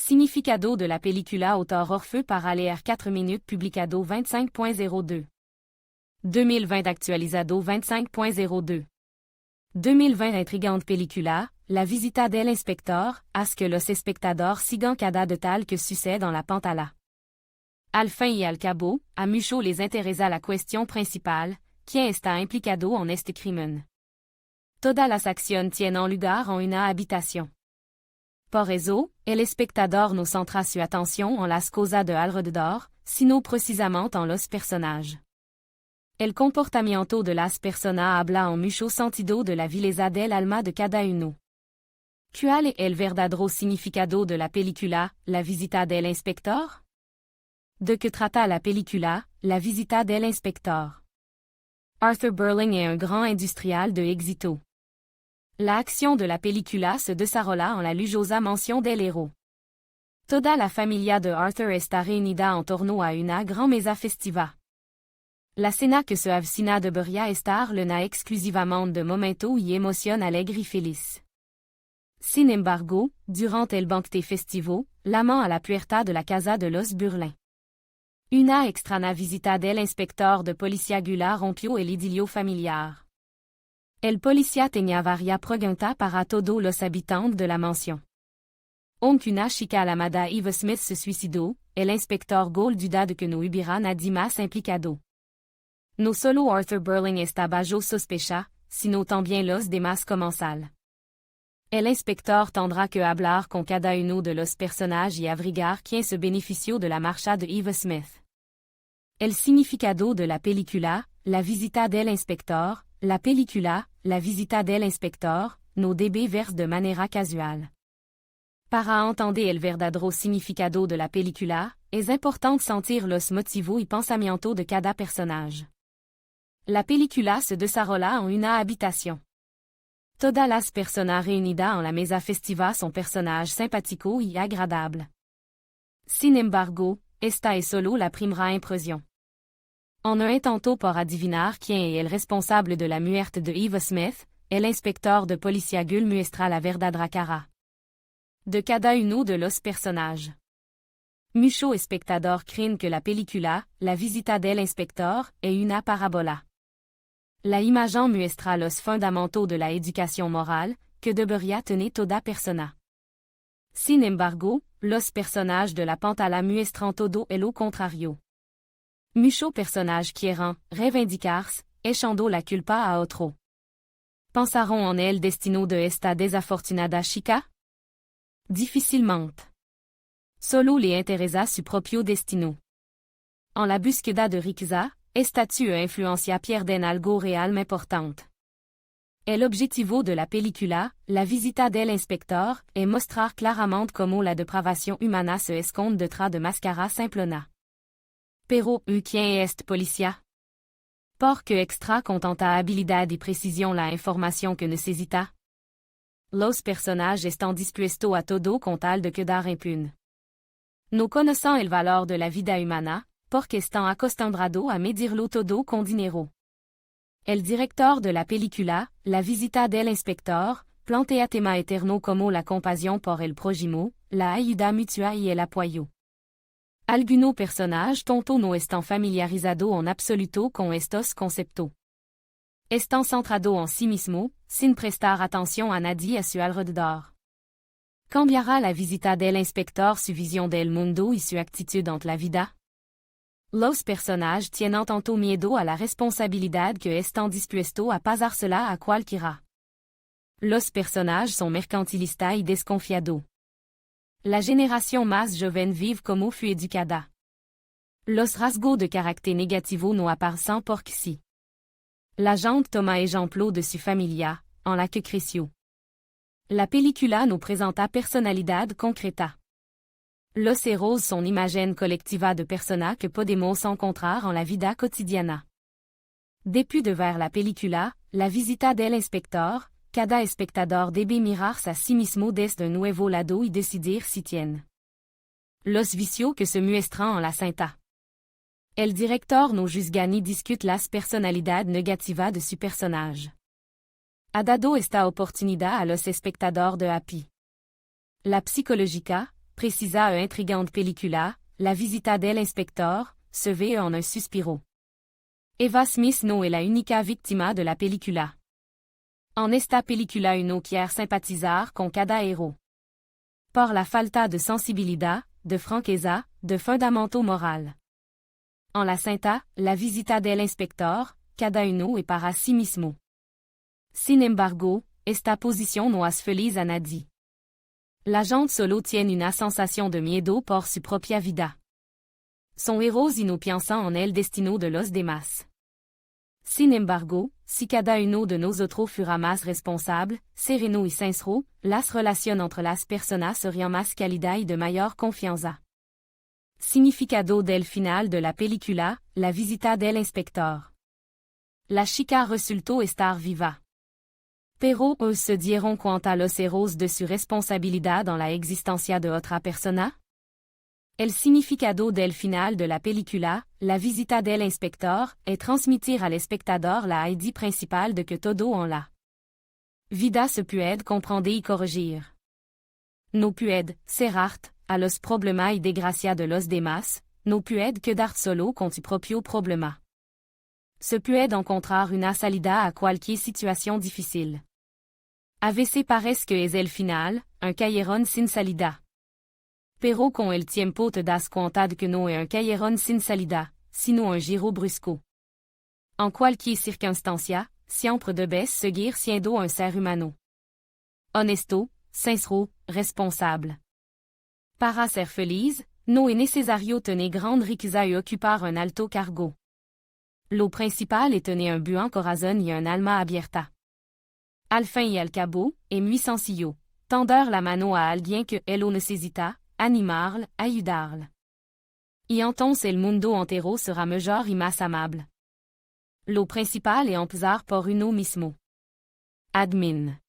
Significado de la película Autor Orfeu para leer 4 minutes publicado 25.02. 2020 actualizado 25.02. 2020 intrigante película, La visita del inspector, haz que los espectadores sigan cada detalle que sucede dans la pantalla. Al fin y al cabo, a mucho les interesa la cuestión principal, ¿quién está implicado en este crimen? Todas las acciones tienen lugar en una habitación. Por eso, el espectador no centra su atención en las cosas de alrededor, sino precisamente en los personajes. El comportamiento de las personas habla en mucho sentido de la vileza del alma de cada uno. ¿Cuál es el verdadero significado de la película, La visita del inspector? ¿De qué trata la película, La visita del inspector? Arthur Burling est un grand industrial de éxito. La acción de la película se desarrolla en la lujosa mansión del héros. Toda la familia de Arthur está reunida en torno a una gran mesa festiva. La cena que se avecina debería estar llena exclusivamente de momentos y emoción alegre y feliz. Sin embargo, durant el banquete festivo, l'amant a la puerta de la casa de los Burling. Una extraña visita del inspector de policía Gula rompió el idilio familiar. El policía tenía varia preguntas para todos los habitantes de la mansión. Aunque una chica llamada Eva Smith se suicidó, el inspector Gould duda de que no hubiera nadie más implicado. No solo Arthur Burling está bajo sospecha, sino también los demás comensales. El inspector tendrá que hablar con cada uno de los personajes y averiguar quién se benefició de la marcha de Eva Smith. El significado de la película, La visita del inspector, la película, La visita del inspector, no debe verse de manera casual. Para entender el verdadero significado de la película, es importante sentir los motivos y pensamientos de cada personaje. La película se desarrolla en una habitación. Todas las personas reunidas en la mesa festiva son personajes simpáticos y agradables. Sin embargo, esta es solo la primera impresión. En un intento por adivinar quién es el responsable de la muerte de Eva Smith, el inspector de policía Gull muestra la verdadera cara de cada uno de los personajes. Muchos espectadores creen que la película, La visita del inspector, es una parábola. La imagen muestra los fundamentos de la educación moral, que debería tener toda persona. Sin embargo, los personajes de la pantalla muestran todo lo contrario. Muchos personajes quieren reivindicarse, echando la culpa a otro. ¿Pensaron en el destino de esta desafortunada chica? Difícilmente. Solo le interesa su propio destino. En la búsqueda de riqueza, esta influencia pierden algo realmente importante. El objetivo de la película, La visita del inspector, es mostrar claramente cómo la depravación humana se esconde detrás de máscaras simplonas. Pero, ¿quién es este policía? ¿Por qué extra con tanta habilidad y precisión la información que necesita? Los personajes están dispuestos a todo con tal de quedar impune. No conocen el valor de la vida humana, porque están acostumbrados a medirlo todo con dinero. El director de la película, La visita del inspector, plantea tema eterno como la compasión por el prójimo, la ayuda mutua y el apoyo. Algunos personajes tonto no están familiarizados en absoluto con estos conceptos. Están centrados en sí mismo, sin prestar atención a nadie a su alrededor. ¿Cambiará la visita del inspector su visión del mundo y su actitud ante la vida? Los personajes tienen tanto miedo a la responsabilidad que están dispuestos a pasársela a cualquiera. Los personajes son mercantilistas y desconfiados. La generación más joven vive como fue educada. Los rasgos de carácter negativo no aparecen porque sí. La gente toma ejemplo de su familia, en la que creció. La película no presenta personalidad concreta. Los héros son imagen colectiva de personas que podemos encontrar en la vida cotidiana. Depuis de ver la película, La visita del inspector, cada espectador debe mirarse a sí mismo desde un nuevo lado y decidir si tiene los vicios que se muestran en la cinta. El director no juzga ni discute las personalidades negativas de su personaje. Ha dado esta oportunidad a los espectadores de Happy. La psicológica, precisa intrigante pellicula, la visita del inspector, se ve en un suspiro. Eva Smith no es la única víctima de la película. En esta película uno quiere simpatizar con cada héros. Por la falta de sensibilidad, de franqueza, de fundamento moral. En la cinta, la visita del inspector, cada uno es para sí mismo. Sin embargo, esta posición no es feliz a nadie. L'agente solo tiene una sensación de miedo por su propia vida. Son héros y no piensa en el destino de los demás. Sin embargo, si cada uno de nosotros fuera más responsable, sereno y sincero, las relaciones entre las personas serían más cálida y de mayor confianza. Significado del final de la película, la visita del inspector. La chica resultó estar viva. Pero ¿os se dieron cuenta los héros de su responsabilidad en la existencia de otra persona? El significado del final de la película, la visita del inspector, est transmitir al espectador la idea principal de que todo en la vida se puede comprender y corregir. No puede ser art a los problemas y desgracia de los demás, no puede quedar solo con tu propio problema. Se puede encontrar una salida a cualquier situación difícil. A veces parece que es el final, un callejón sin salida. Pero con el tiempo te das cuenta de que no es un callejón sin salida, sino un giro brusco. En cualquier circunstancia, siempre debes seguir siendo un ser humano. Honesto, sincero, responsable. Para ser feliz, no es necesario tener grande riqueza y ocupar un alto cargo. Lo principal es tener un buen corazón y un alma abierta. Al fin y al cabo, es muy sencillo, tender la mano a alguien que él lo necesita, animarle, ayudarle. Y entonces el mundo entero será mejor y más amable. Lo principal es empezar por uno mismo. Admin.